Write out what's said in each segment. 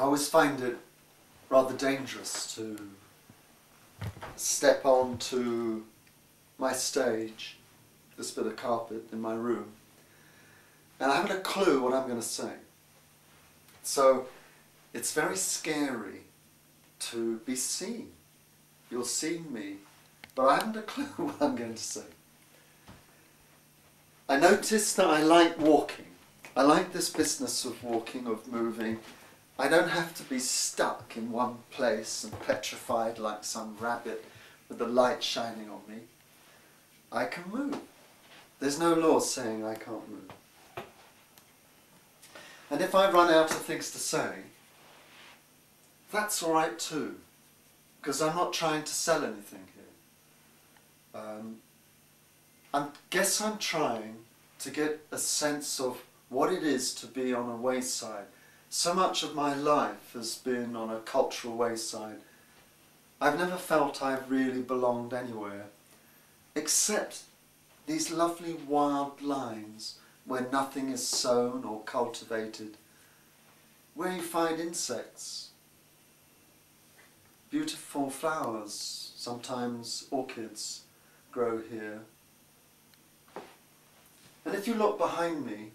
I always find it rather dangerous to step onto my stage, this bit of carpet in my room, and I haven't a clue what I'm going to say. So it's very scary to be seen. You're seeing me, but I haven't a clue what I'm going to say. I noticed that I like walking. I like this business of walking, of moving. I don't have to be stuck in one place and petrified like some rabbit with the light shining on me. I can move. There's no law saying I can't move. And if I run out of things to say, that's all right too, because I'm not trying to sell anything here. I guess I'm trying to get a sense of what it is to be on a wayside. So much of my life has been on a cultural wayside. I've never felt I've really belonged anywhere, except these lovely wild lines where nothing is sown or cultivated, where you find insects, beautiful flowers, sometimes orchids grow here. And if you look behind me,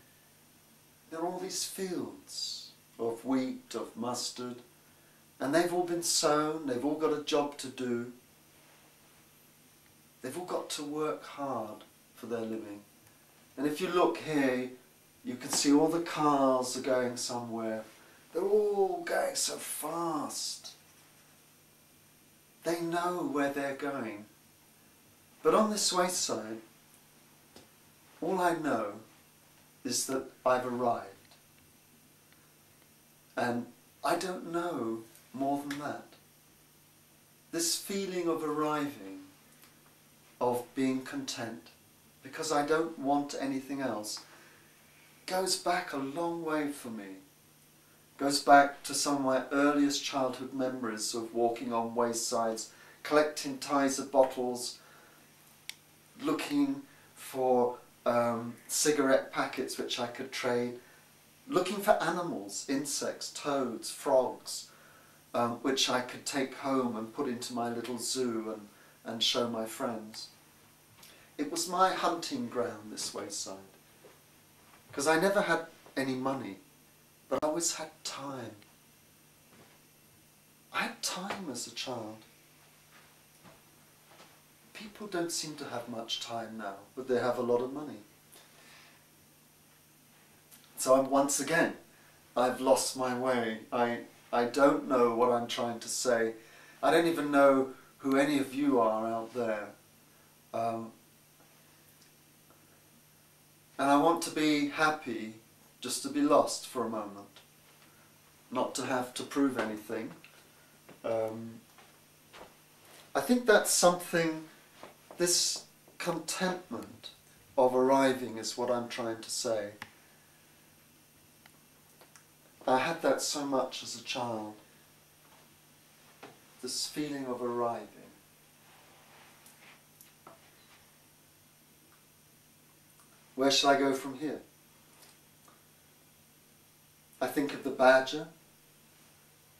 there are all these fields of wheat, of mustard, and they've all been sown, they've all got a job to do. They've all got to work hard for their living. And if you look here, you can see all the cars are going somewhere. They're all going so fast. They know where they're going. But on this wayside, all I know is that I've arrived. And I don't know more than that. This feeling of arriving, of being content, because I don't want anything else, goes back a long way for me. Goes back to some of my earliest childhood memories of walking on waysides, collecting ties of bottles, looking for cigarette packets which I could trade, looking for animals, insects, toads, frogs, which I could take home and put into my little zoo and show my friends. It was my hunting ground, this wayside, because I never had any money, but I always had time. I had time as a child. People don't seem to have much time now, but they have a lot of money. So once again, I've lost my way. I don't know what I'm trying to say. I don't even know who any of you are out there. And I want to be happy just to be lost for a moment. Not to have to prove anything. I think that's something, this contentment of arriving is what I'm trying to say. I had that so much as a child, this feeling of arriving. Where shall I go from here? I think of the badger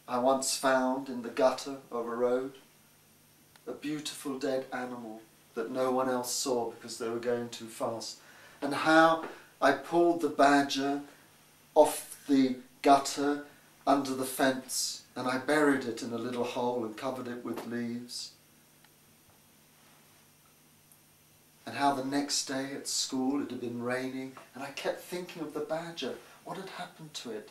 I once found in the gutter of a road, a beautiful dead animal that no one else saw because they were going too fast, and how I pulled the badger off the gutter under the fence and I buried it in a little hole and covered it with leaves. And how the next day at school it had been raining and I kept thinking of the badger, what had happened to it?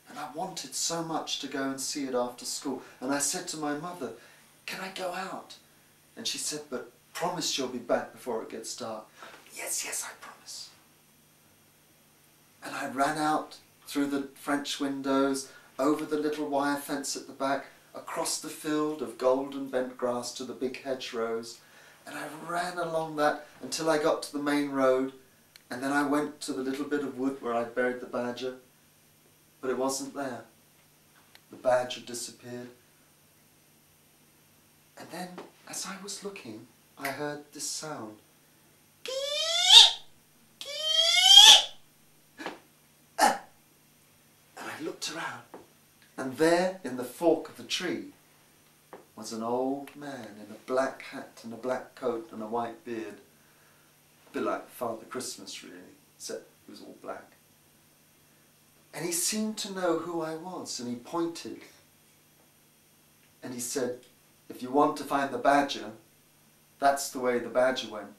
And I wanted so much to go and see it after school. And I said to my mother, can I go out? And she said, but promise you'll be back before it gets dark. Yes, yes, I promise. And I ran out through the French windows, over the little wire fence at the back, across the field of golden bent grass to the big hedgerows, and I ran along that until I got to the main road, and then I went to the little bit of wood where I'd buried the badger, but it wasn't there. The badger disappeared. And then, as I was looking, I heard this sound. And I looked around, And there, in the fork of the tree, was an old man in a black hat and a black coat and a white beard. A bit like Father Christmas, really, except he was all black. And he seemed to know who I was, and he pointed. And he said, if you want to find the badger, that's the way the badger went.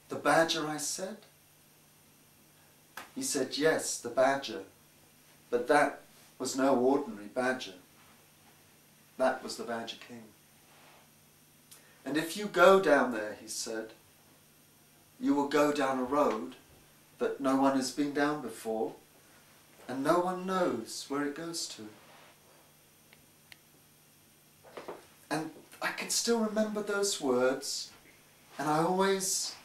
The badger, I said? He said, yes, the badger. But that was no ordinary badger. That was the Badger King. And if you go down there, he said, you will go down a road that no one has been down before, and no one knows where it goes to. And I can still remember those words, and I always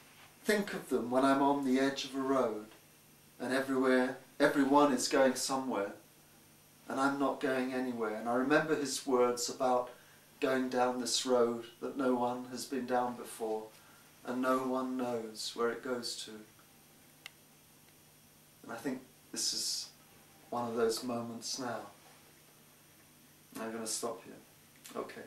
think of them when I'm on the edge of a road, and everyone is going somewhere, and I'm not going anywhere. And I remember his words about going down this road that no one has been down before, and no one knows where it goes to. And I think this is one of those moments now. I'm going to stop here. Okay.